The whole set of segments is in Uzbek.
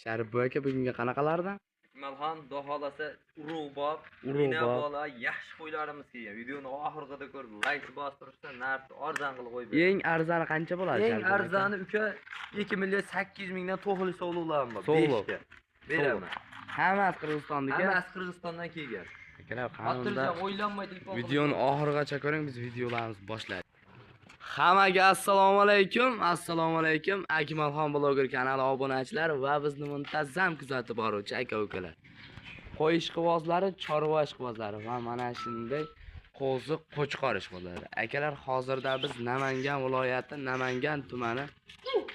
Sharif bu aka bugungi qanaqalardan? Malhan doholasa urug'bob, Urug'bob. ina bola yaxshi qo'ylarimiz kelgan. Videoni oxirida ko'rib, like bostirishsa, narxi arzon qilib qo'yib beraman. Eng arzoni qancha bo'ladi? Eng arzoni uka 2 million 800 mingdan to'g'ri sovliqlarim bor. Sovliq. 5 ga beraman. Hammasi Qirg'izistonniki. Hammasi Qirg'izistondan kelgan. Akalar Hatto'ja qanunda o'ylanmay telefon videoni oxirigacha ko'ring, biz videolarimizni boshlaymiz. Hammaga assalomu alaykum. Assalomu alaykum. Akmalxon bloger kanali obunachilar va bizni muntazam kuzatib boruvchi aka-ukalar. Qo'y ishqibozlari, chorva ishqibozlari va mana shunday qo'zi qo'chqor ishqibozlari. Akalar, hozirda biz Namangan viloyati, Namangan tumani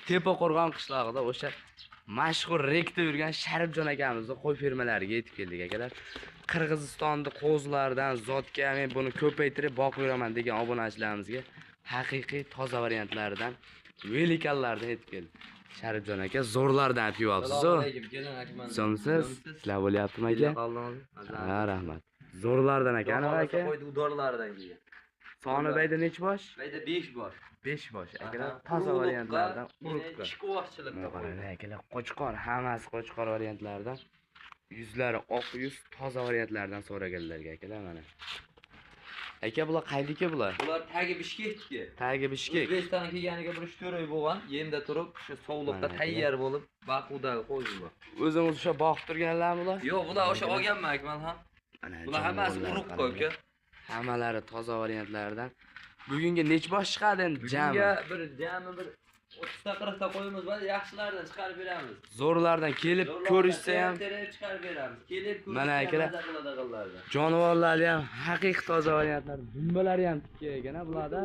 Tepaqo'rg'on qishlog'ida o'sha mashhur rekda yurgan Sharifjon akamizning qo'y fermalariga yetib keldik akalar. Qirg'izistonda qo'zlardan zotga men buni ko'paytirib boqib yuraman degan obunachilarimizga haqiqiy toza variantlardan, velikanlardan yetib keldi. Sharifjon aka zo'rlardan olib kelyapsiz-ku. Assalomu alaykum. Kelin akman. Somsiz, sizlar bo'lyaptimi aka? Ha, rahmat. Zo'rlardan akani aka. Qo'ydi udorlardan kelgan. Soni bayda necha bosh? Bayda 5 bor. 5 bosh. Akalar toza variantlardan urug'ga. Ichki voschilikda qo'ydi. Akalar qo'chqor, hammasi qo'chqor variantlardan. Yuzlari oq yuz, toza variantlardan so'raganlarga akalar mana. Aka bular qaydiki bular? Bular tagi Bishkekki. Tagi Bishkek. O'zbekistonga kelganiga bir 3-4 oy bo'lgan. Yemda turib, shu sovliqda tayyor bo'lib, Baqudagi qo'ydi bu. O'zingiz o'sha boqib turganlarmi bular? Yo'q, bular o'sha olganman akmal ham. Bular hammasi urug'qa aka. Hammalari toza variantlardan. Bugungi nech bosh chiqadi endi jami? Jami bir 30 ta 40 ta qo'yimiz bor, yaxshilardan chiqarib beramiz. Zo'rlardan kelib ko'rishsa ham chiqarib beramiz. Kelib ko'rishsa mana akalar, qiladiganlardan. jonivorlari ham haqiqiy toza variantlar, dumbalari ham tikka ekan bularda.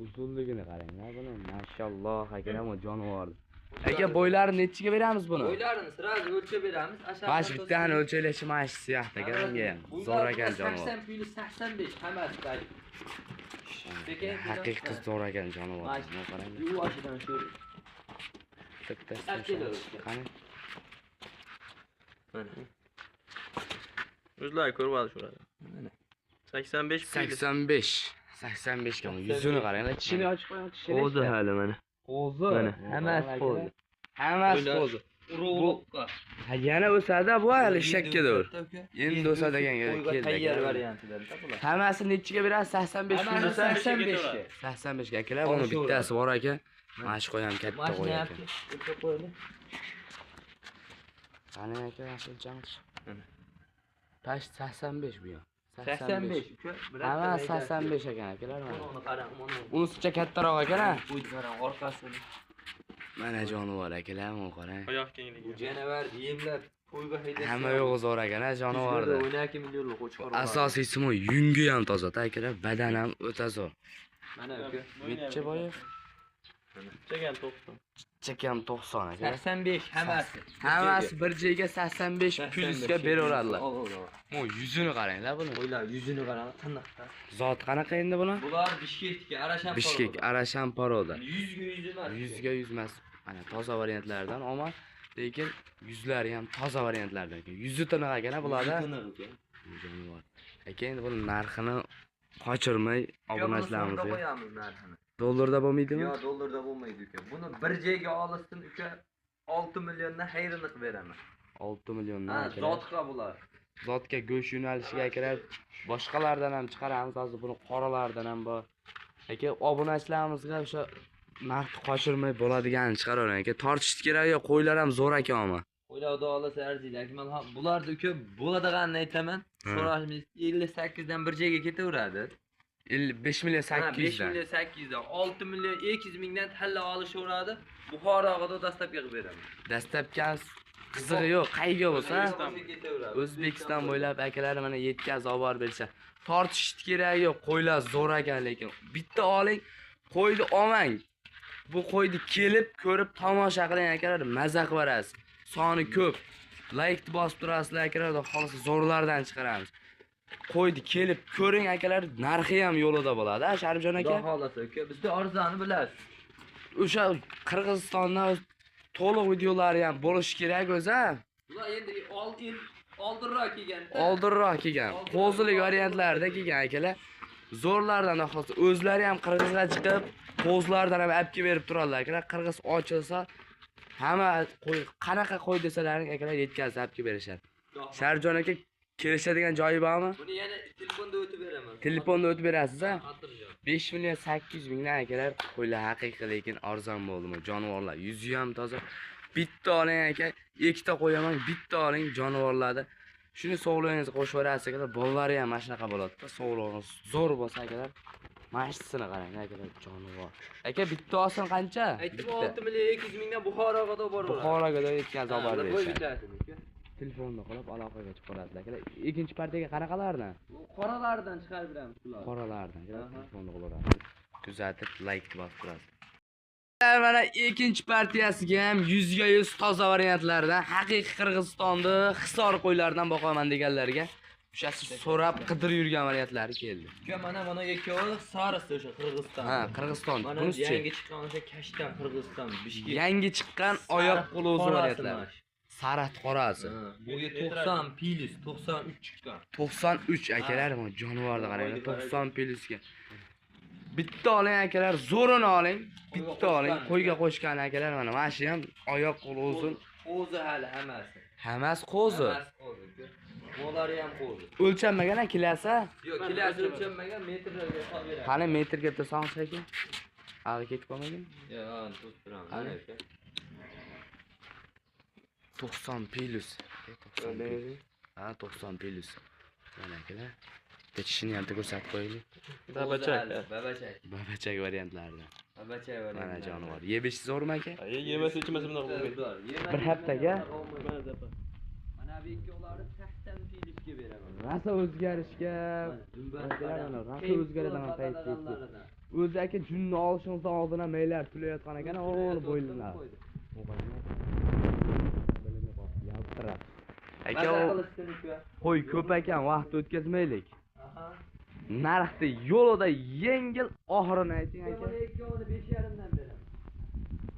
Uzunligini qaranglar buni. Mashalloh akalar, bu jonivor. Aka bo'ylarini nechiga beramiz buni? Bo'ylarini sirasi o'lchab beramiz. Bash bittani o'lchaklashi mana shu siyoqda aka bunga. Zo'r ekan jonivor. 80 puli 85 hammasi bari. Haqiqiy zo'r ekan jonivor. Mana qarang. Yuvashidan shu. Qani? Mana. O'zlar ko'rib shurada. Mana. 85 puli. 85 ga yuzini qaranglar. Tishini ochib qo'ying, tishini. Qo'zi hali mana. Qo'zi. Mana hammasi qo'zi. Hammasi qo'zi. Urug'liqqa. Ha, yana o'sadi bu hali shakkadir. Endi o'sadiganga keldi. Tayyor variantidan bular. Hammasini nechiga berasiz? 85 pul bo'lsa 85 ga. 85 ga akalar, buni bittasi bor aka. Mana shu qo'y ham katta qo'y ekan. Qani aka, shunchamiz. Tash 85 bu ham. 85 uka. Hammasi 85 ekan akalar mana. Uni qarang, mana. Unisicha kattaroq ekan-a? Bu qarang orqasini. Mana jonivor akalar, mana qarang. Oyoq kengligi. Bu janavar yemlab to'yga haydashgan. Hamma yo'g'i zo'r ekan-a jonivorda. 12 millionlik qo'chqor. Asosiysi bu yungi ham toza-da akalar, badan ham o'ta zo'r. Mana uka. Necha boya? Chekan 90. Chekam 90 aka. 85 hammasi. Hammasi bir joyga 85 plyusga beraveradilar. O yuzini qaranglar buni. Qo'ylar yuzini qarang, qanaqa. Zot qanaqa endi buni? Bular Bishkekga, Arashan poroda. Bishkek, Arashan poroda. 100 ga 100 emas. 100 ga 100 emas. Mana toza variantlardan, ammo lekin yuzlari ham toza variantlardan ekan. Yuzi tiniq ekan bularda. Jonivor. Aka endi buni narxini qochirmay obunachilarimizga qo'yamiz narxini. Dollarda bo'lmaydimi? Yo'q, dollarda bo'lmaydi uka. Buni bir joyga olishsin uka 6 milliondan xayrini qilib beraman. 6 milliondan Ha, aka. zotqa bular. Zotga go'sht yo'nalishiga akalar boshqalardan ham chiqaramiz, hozir buni qoralardan ham bor. Aka, obunachilarimizga o'sha narxni qochirmay bo'ladiganini chiqaravering aka. Tortish kerak yo'q, qo'ylar ham zo'r ekan ama. Qo'ylar xudo olsa arziydi. Akmal ham bularni uka bo'ladiganini aytaman. So'rashimiz 58 dan bir joyga ketaveradi. 5 million 800 dan. 5 million 800 dan 6 million 200 mingdan talla olishaveradi. Buxoroga dastlabga qilib beraman. Dastlabki qizig'i yo'q, qayga bo'lsa O'zbekiston bo'ylab akalar mana yetkazib olib borib bersa. Tortish kerak yo'q, qo'ylar zo'r ekan lekin. Bitta oling, qo'yni olmang. Bu qo'yni kelib, ko'rib tomosha qiling akalar, mazza qilib berasiz. Soni ko'p. Like bosib turasizlar akalar, xolos zo'rlardan chiqaramiz. Qo'yni kelib ko'ring akalar, narxi ham yo'lida bo'ladi. Sharifjon aka. Xudo xolasa aka, bizda arzoni bilasiz. O'sha Qirg'izistondan to'liq videolari ham bo'lish kerak o'zi. Bular endi oldinroq kelgan. Oldinroq kelgan. Qo'zilik variantlarida kelgan akalar. Zo'rlardan xolos o'zlari ham qirg'izga chiqib, qo'zlardan ham olib kelib berib turadilar akalar. Qirg'iz ochilsa Hamma qo'y qanaqa qo'y desalaring akalar yetkazib kelib berishadi. Sharjon aka kelishadigan joyi bormi? Buni yana telefonda o'tib beraman. Telefonda o'tib berasiz-a? Xotirjam. 5 million 800 mingdan akalar qo'ylar haqiqiy lekin arzon bo'ldimi? Jonivorlar yuzi ham toza. Bitta oling aka, ikkita qo'yaman, bitta oling jonivorlarni. Shuni sog'lig'ingizga qo'shib berasiz akalar. Bolalari ham mana shunaqa bo'ladi-da. Sog'lig'ingiz zo'r bo'lsa akalar, mashsini qarang akalar, jonivor. Aka bitta olsin qancha? Aytdim 6 million 200 mingdan Buxoroga da borib. Buxoroga da yetkazib olib Qo'y berishadi. bitasini. Telefonni qilib aloqaga chiqib qolasizlar akalar. Ikkinchi partiyaga qanaqalardan? Bu qoralardan chiqarib beramiz ularni. Qoralardan akalar Aha. telefonni qilaverasiz. Kuzatib, like bosib turasiz. Mana ikkinchi partiyasiga ham 100 ga 100 toza variantlardan haqiqiy Qirg'izistonda Hisor qo'ylaridan boqaman deganlarga o'sha so'rab qidirib yurgan variantlari keldi. Uka mana ikkovi sarisi o'sha Qirg'iziston. Ha, Qirg'iziston. Mana Bunisi yangi chiqqan o'sha Kashtan Qirg'iziston, Bishkek. yangi chiqqan oyoq qo'l o'zi variantlar. Sarat qorasi. Bo'yi 90 pilis, 93 chiqqan. 93 akalar, mana jonivorni qaranglar, 90 pilisga. Bitta oling akalar, zo'rini oling. Bitta oling, qo'yga qo'shgan akalar mana shu ham oyoq qo'l uzun. Qo'zi hali hammasi. Hammasi qo'zi. Hammasi qo'zi. Mo'lari ham qo'zi. O'lchanmagan kilasi? Yo'q, kilasi o'lchanmagan, metrlarga hisob beradi. Qani metrga tursangiz ekan? Ag'i ketib qolmagan? Yo'q, to'p turaman. Qani? Aka. 90 plus. 90 plus. Ha, 90 plus. Mana akalar. Kechishini ham ko'rsatib qo'yaylik. Babachak. Babachak variantlardan. Babachak variant. Mana jonivor. Yeb ichish zo'rmi aka? Yemasa ichmasa bunaqa bo'lmaydi. Bir haftaga Mana bu ikkovlari 80 pilisga beraman. rasa o'zgarishga, akalar mana rasa o'zgaradigan payt keldi. O'zi aka junni olishingizdan oldin ham maylar tulayotgan ekan, o'g'il bo'ylilar. Aka qo'y ko'p ekan, vaqt o'tkazmaylik. Aha. Narxni yo'lida yengil oxirini ayting aka. Mana ikkovini 5,5 dan beraman.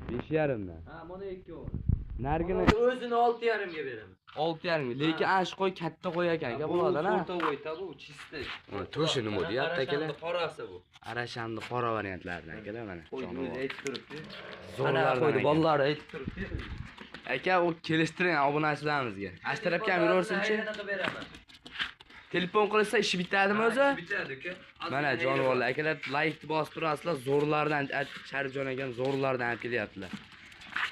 5,5 dan. Ha, mana ikkovini. Nargini O'zini 6,5 ga beraman. 6,5. Lekin ana shu qo'y katta qo'y ekan, aka bulardan-a. To'rtta qo'yta bu, chista. To'shi nima deyapti akalar? Qorasi bu. Arashamni qora variantlaridan akalar mana. Qo'yni o'zi aytib turibdi. Zo'rlardan qo'ydi, aka. bolalar aytib turibdi. Aka, u kelishtiring obunachilarimizga. Ash tarafga ham yuraversin-chi. Aylanib beraman. Telefon qilsa ish bitadimi o'zi? Bitadi uka. Mana jonivorlar akalar, like bosib turasizlar, zo'rlardan Sharifjon akam zo'rlardan olib kelyaptilar.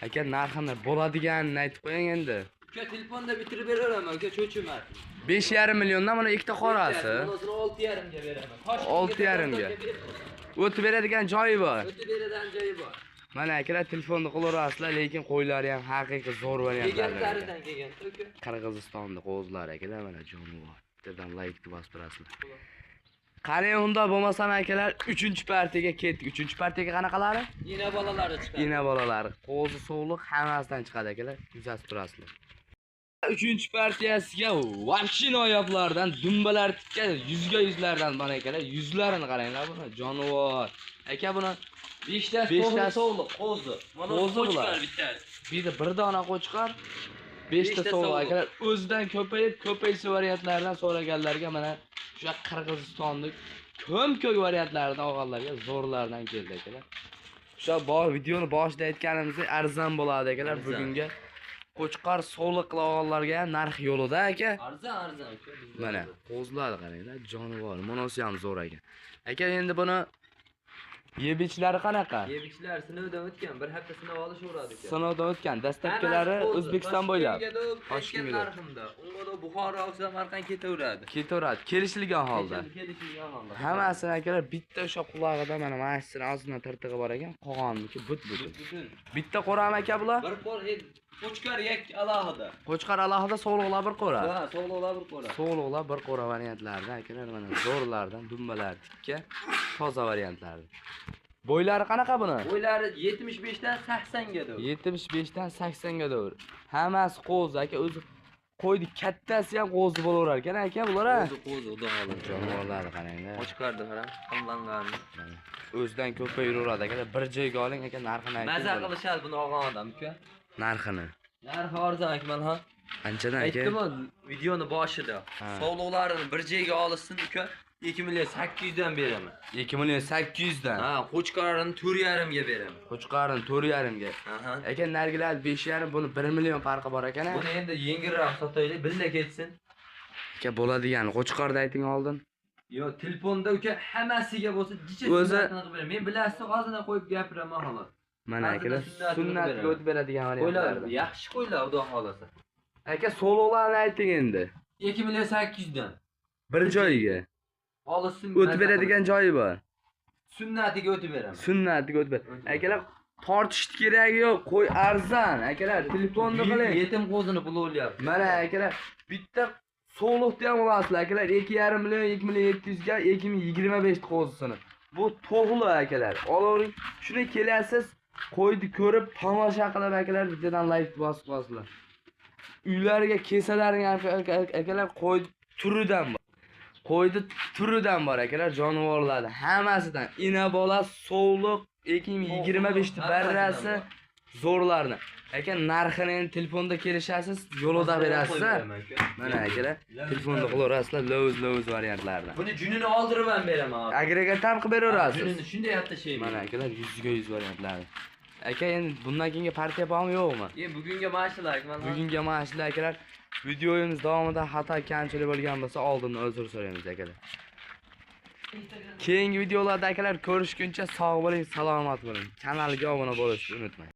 Aka, narxini bo'ladiganini aytib qo'ying endi. Uka telefonda bitirib beraman, uka cho'chima. 5,5 milliondan mana ikkita qorasi. O'zini 6,5 ga beraman. 6,5 ga. O'tib beradigan joyi bor. O'tib beradigan joyi bor. Mana akalar telefonni qilaverasizlar, lekin qo'ylari ham haqiqiy zo'r variantlardan. Kelganlaridan kelgan, uka. Qirg'izistonda qo'zlar akalar mana jonivor. Bittadan like bosib turasizlar. Qani unda bo'lmasam akalar 3-partiyaga ketdik. 3-partiyaga qanaqalari? Yine bolalari chiqadi. Yine bolalari. Qo'zi sog'liq hammasidan chiqadi akalar. Kuzatib turasizlar. 3-partiyasiga vahshin oyoqlardan dumbalar tikkan 100 ga 100lardan mana akalar. Yuzlarini qaranglar buni. Jonivor. Aka buni 5 ta sog'liq, qo'zi. Mana qo'zi bular. bittasi. Bir dona qo'chqar 5 ta sog'liq akalar. O'zidan ko'paysa variantlardan so'raganlarga mana o'sha Qirg'izistonlik ko'k variantlaridan olganlarga zo'rlardan keldi akalar. O'sha videoni boshida aytganimizdek arzon bo'ladi akalar. Bugunga qo'chqar sog'liq qila olganlarga ham narx yo'lida aka. Arzon uka. Mana qo'zlarni qaranglar, jonivor. Bunisi ham zo'r ekan. Aka, endi buni yebichlari qanaqa? Yebichlar sinovdan o'tgan, bir hafta sinov olishaveradi uka. Sinovdan o'tgan. Dastlabkilari O'zbekiston bo'ylab. Toshkentga narximda. Unga da Buxoro, Samarqand ketaveradi. Ketaveradi, kelishilgan holda. Kelishilgan holda. Hammasini akalar bitta o'sha qulog'ida mana shuning ozgina tirtig'i bor ekan, qolganniki but-but. Bitta qo'rami aka bular? Bir qo'r qo'chqar yak alohida. Qo'chqar alohida, sog'liqlar bir qo'ra. Ha, sog'liqlar bir qo'ra. Sog'liqlar bir qo'ra variantlardan akalar mana zo'rlardan, dumbalar tikka, toza variantlardan. Bo'ylari qanaqa buni? Bo'ylari 75 dan 80 ga doğru. 75 dan 80 ga doğru. Hammasi qo'zi aka, o'zi qo'ydi kattasi ham qo'zi bo'laverar ekan aka bular ha. Qo'zi, xudo xohlasa. Jonivorlarni qaranglar. Qo'chqardi qaram, qillangan. O'zidan ko'payiraveradi aka. Bir joyga oling aka, narxini ayting. Maza qilishadi buni olgan odam uka. Narxini. Narxi arzon akmal ha. Qanchadan aka? Aytdim videoni boshida. Sog'liqlarini bir joyga olishsin uka. 2 million 800 dan beraman. 2 million 800 dan. Ha, qo'chqorini 4,5 ga beraman. Qo'chqorin 4,5 ga. Aha. Aka nargilar 5,5 buni 1 million farqi bor ekan. Buni endi yengilroq sotaylik, billa ketsin. Aka bo'ladigan qo'chqorni ayting oldin. Yo, telefonda uka hammasiga bo'lsa jicha O'zi- sunnatini qilib beraman. Men bilasizmi, og'zini qo'yib gapiraman xolos. Mana akalar Sunnatini sunnatga beraman. o'tib beradigan Qo'ylar, variantlar. yaxshi qo'ylar, xudo xolasa. Aka sololarni ayting endi. 2 million 800 dan. Bir joyiga Olsin. o'tib beradigan joyi bor. Sunnatiga o'tib beraman. Sunnatga o'tib ber. Akalar tortishni keragi yo'q, qo'y arzon. Akalar telefonni qiling. Yetim qo'zini pul o'lyapti. Mana akalar bitta sog'liqni ham olasizlar akalar 2,5 million 2 million 700 ga 2025 qo'zisini. Bu to'g'ri akalar. Olavering. Shuni kelasiz, qo'yni ko'rib tomosha qilib akalar videodan like bosib qo'yasizlar. Uylarga kesalaring akalar qo'y turidan bor. Qo'yni turidan bor akalar, jonivorlardan hammasidan. Ina bola, sog'liq 2025 ni barrasi zo'rlarni. Aka narxini endi telefonda kelishasiz, yo'lda berasiz. Mana akalar, telefonda qilaverasizlar, lo'z variantlarni. Buni junini oldirib ham beraman. Agregat ham qilib beraverasiz. Junini shunday yapti şey. Mana akalar 100 ga 100 variantlarni. Aka endi bundan keyingi partiya bormi yo'qmi? Bugunga mashinalar, mana. Bugungi mashinalar akalar videomiz davomida xato kamchilik bo'lgan bo'lsa oldindan uzr so'raymiz akalar. Keyingi videolarda akalar ko'rishguncha sog' bo'ling, salomat bo'ling. Kanalga obuna bo'lishni unutmang.